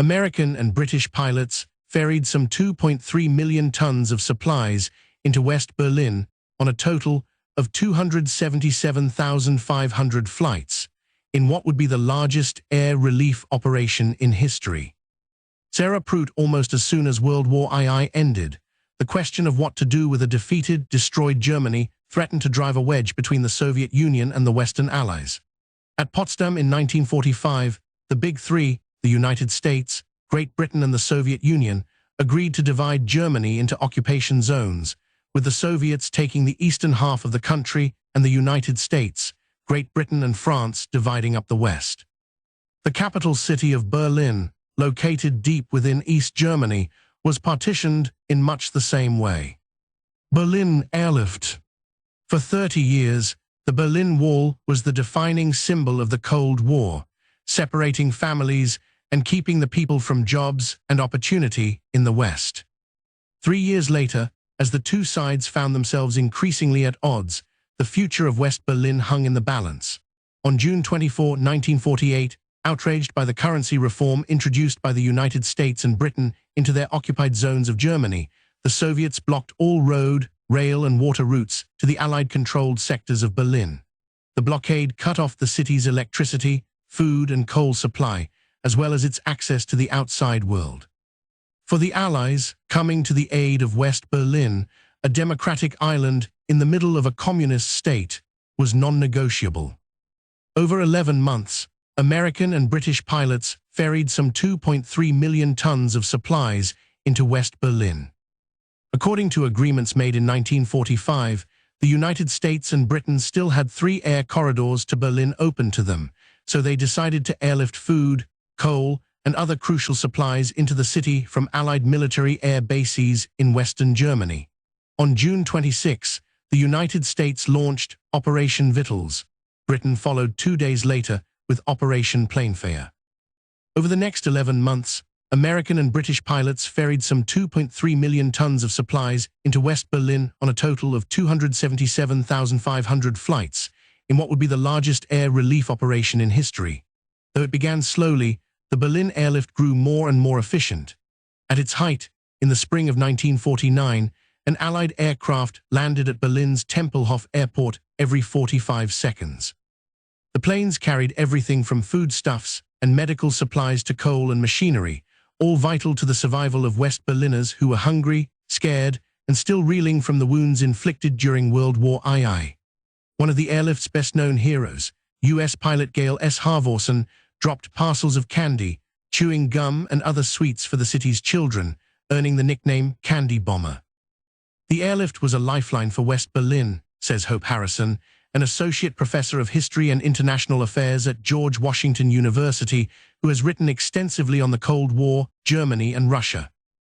American and British pilots ferried some 2.3 million tons of supplies into West Berlin on a total of 277,500 flights, in what would be the largest air relief operation in history. Sarah Prout, almost as soon as World War II ended, the question of what to do with a defeated, destroyed Germany threatened to drive a wedge between the Soviet Union and the Western Allies. At Potsdam in 1945, the Big Three, the United States, Great Britain and the Soviet Union, agreed to divide Germany into occupation zones, with the Soviets taking the eastern half of the country and the United States, Great Britain and France dividing up the west. The capital city of Berlin, located deep within East Germany, was partitioned in much the same way. Berlin Airlift. For 30 years, the Berlin Wall was the defining symbol of the Cold War, separating families and keeping the people from jobs and opportunity in the West. 3 years later, as the two sides found themselves increasingly at odds, the future of West Berlin hung in the balance. On June 24, 1948, outraged by the currency reform introduced by the United States and Britain into their occupied zones of Germany, the Soviets blocked all road, rail and water routes to the Allied-controlled sectors of Berlin. The blockade cut off the city's electricity, food and coal supply, as well as its access to the outside world. For the Allies, coming to the aid of West Berlin, a democratic island in the middle of a communist state, was non-negotiable. Over 11 months, American and British pilots ferried some 2.3 million tons of supplies into West Berlin. According to agreements made in 1945, the United States and Britain still had 3 air corridors to Berlin open to them, so they decided to airlift food, coal, and other crucial supplies into the city from Allied military air bases in Western Germany. On June 26, the United States launched Operation Vittles. Britain followed 2 days later with Operation Plainfare. Over the next 11 months, American and British pilots ferried some 2.3 million tons of supplies into West Berlin on a total of 277,500 flights, in what would be the largest air relief operation in history. Though it began slowly, the Berlin airlift grew more and more efficient. At its height, in the spring of 1949, an Allied aircraft landed at Berlin's Tempelhof Airport every 45 seconds. The planes carried everything from foodstuffs and medical supplies to coal and machinery, all vital to the survival of West Berliners who were hungry, scared, and still reeling from the wounds inflicted during World War II. One of the airlift's best-known heroes, U.S. pilot Gail S. Halvorsen, dropped parcels of candy, chewing gum, and other sweets for the city's children, earning the nickname Candy Bomber. The airlift was a lifeline for West Berlin, says Hope Harrison, an associate professor of history and international affairs at George Washington University, who has written extensively on the Cold War, Germany, and Russia.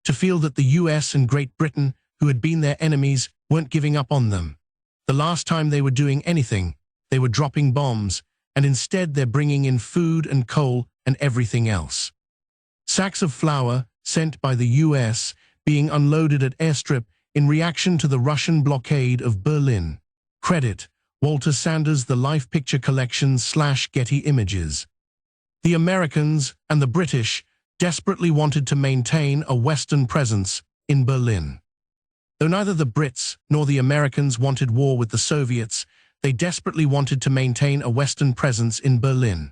To feel that the US and Great Britain, who had been their enemies, weren't giving up on them. The last time they were doing anything, they were dropping bombs, and instead they're bringing in food and coal and everything else. Sacks of flour, sent by the US, being unloaded at airstrip in reaction to the Russian blockade of Berlin. Credit Walter Sanders, The Life Picture Collection / Getty Images. The Americans and the British desperately wanted to maintain a Western presence in Berlin. Though neither the Brits nor the Americans wanted war with the Soviets, they desperately wanted to maintain a Western presence in Berlin.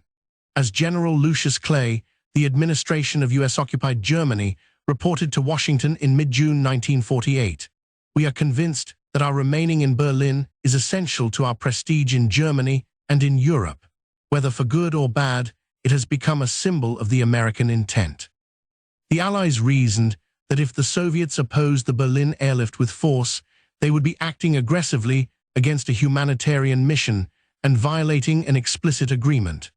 As General Lucius Clay, the administration of US-occupied Germany, reported to Washington in mid-June 1948, "We are convinced that our remaining in Berlin is essential to our prestige in Germany and in Europe. Whether for good or bad, it has become a symbol of the American intent." The Allies reasoned that if the Soviets opposed the Berlin airlift with force, they would be acting aggressively against a humanitarian mission and violating an explicit agreement.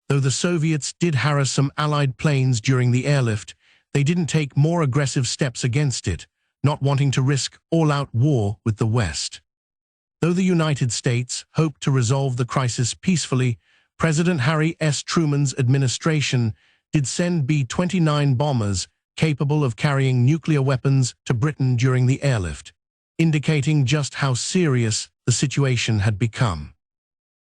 Though the Soviets did harass some Allied planes during the airlift, they didn't take more aggressive steps against it, not wanting to risk all-out war with the West. Though the United States hoped to resolve the crisis peacefully, President Harry S. Truman's administration did send B-29 bombers capable of carrying nuclear weapons to Britain during the airlift, indicating just how serious the situation had become.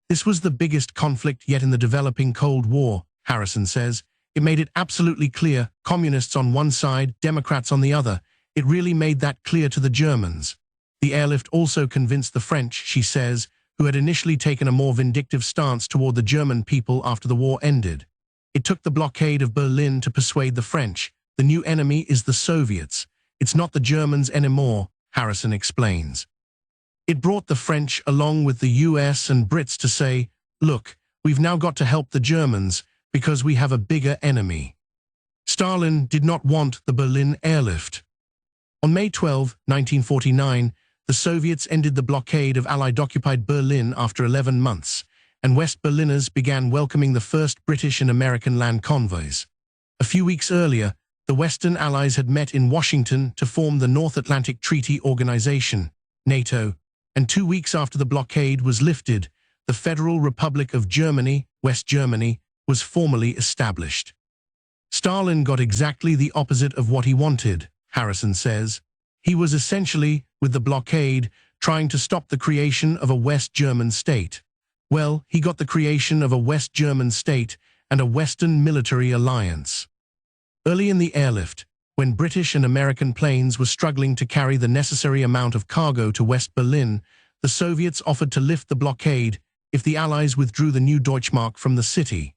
This was the biggest conflict yet in the developing Cold War, Harrison says. It made it absolutely clear, communists on one side, Democrats on the other. It really made that clear to the Germans. The airlift also convinced the French, she says, who had initially taken a more vindictive stance toward the German people after the war ended. It took the blockade of Berlin to persuade the French. The new enemy is the Soviets. It's not the Germans anymore, Harrison explains. It brought the French along with the US and Brits to say, look, we've now got to help the Germans because we have a bigger enemy. Stalin did not want the Berlin airlift. On May 12, 1949, the Soviets ended the blockade of Allied-occupied Berlin after 11 months, and West Berliners began welcoming the first British and American land convoys. A few weeks earlier, the Western Allies had met in Washington to form the North Atlantic Treaty Organization, NATO, and 2 weeks after the blockade was lifted, the Federal Republic of Germany, West Germany, was formally established. Stalin got exactly the opposite of what he wanted, Harrison says. He was essentially, with the blockade, trying to stop the creation of a West German state. Well, he got the creation of a West German state and a Western military alliance. Early in the airlift, when British and American planes were struggling to carry the necessary amount of cargo to West Berlin, the Soviets offered to lift the blockade if the Allies withdrew the new Deutschmark from the city.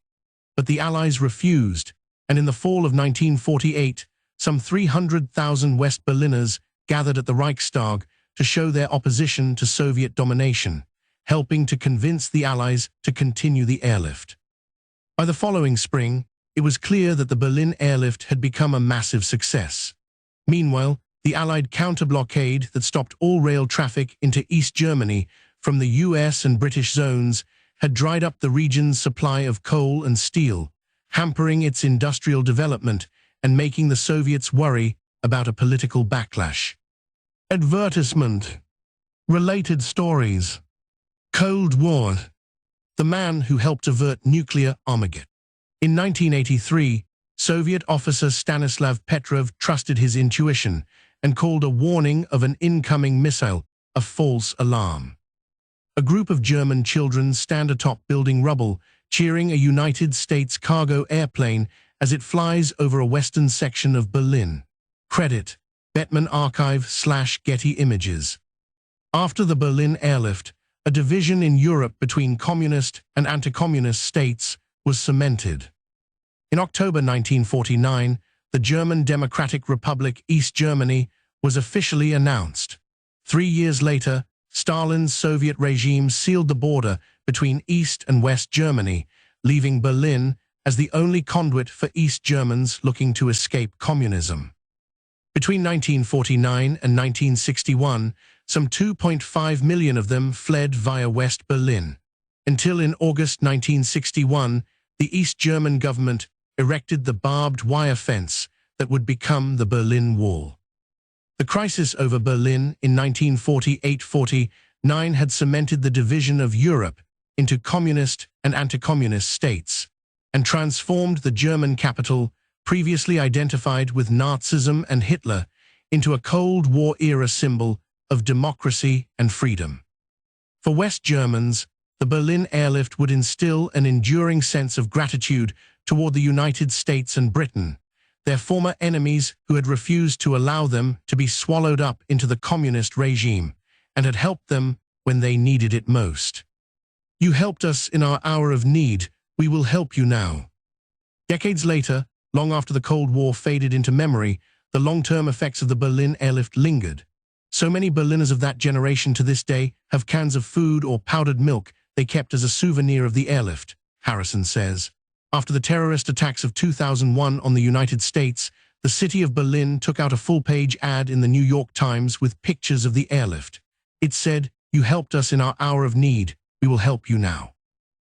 But the Allies refused, and in the fall of 1948, some 300,000 West Berliners gathered at the Reichstag to show their opposition to Soviet domination, helping to convince the Allies to continue the airlift. By the following spring, it was clear that the Berlin airlift had become a massive success. Meanwhile, the Allied counter-blockade that stopped all rail traffic into East Germany from the US and British zones had dried up the region's supply of coal and steel, hampering its industrial development and making the Soviets worry about a political backlash. Advertisement. Related stories. Cold War. The man who helped avert nuclear Armageddon. In 1983, Soviet officer Stanislav Petrov trusted his intuition and called a warning of an incoming missile a false alarm. A group of German children stand atop building rubble, cheering a United States cargo airplane as it flies over a western section of Berlin. Credit: Bettman Archive/Getty Images. After the Berlin airlift, a division in Europe between communist and anti-communist states was cemented. In October 1949, the German Democratic Republic East Germany was officially announced. 3 years later, Stalin's Soviet regime sealed the border between East and West Germany, leaving Berlin as the only conduit for East Germans looking to escape communism. Between 1949 and 1961, some 2.5 million of them fled via West Berlin, until in August 1961, the East German government erected the barbed wire fence that would become the Berlin Wall. The crisis over Berlin in 1948-49 had cemented the division of Europe into communist and anti-communist states, and transformed the German capital, previously identified with Nazism and Hitler, into a Cold War-era symbol of democracy and freedom. For West Germans, the Berlin airlift would instill an enduring sense of gratitude toward the United States and Britain, their former enemies who had refused to allow them to be swallowed up into the communist regime, and had helped them when they needed it most. "You helped us in our hour of need, we will help you now." Decades later, long after the Cold War faded into memory, the long-term effects of the Berlin airlift lingered. So many Berliners of that generation to this day have cans of food or powdered milk they kept as a souvenir of the airlift, Harrison says. After the terrorist attacks of 2001 on the United States, the city of Berlin took out a full-page ad in the New York Times with pictures of the airlift. It said, "You helped us in our hour of need, we will help you now."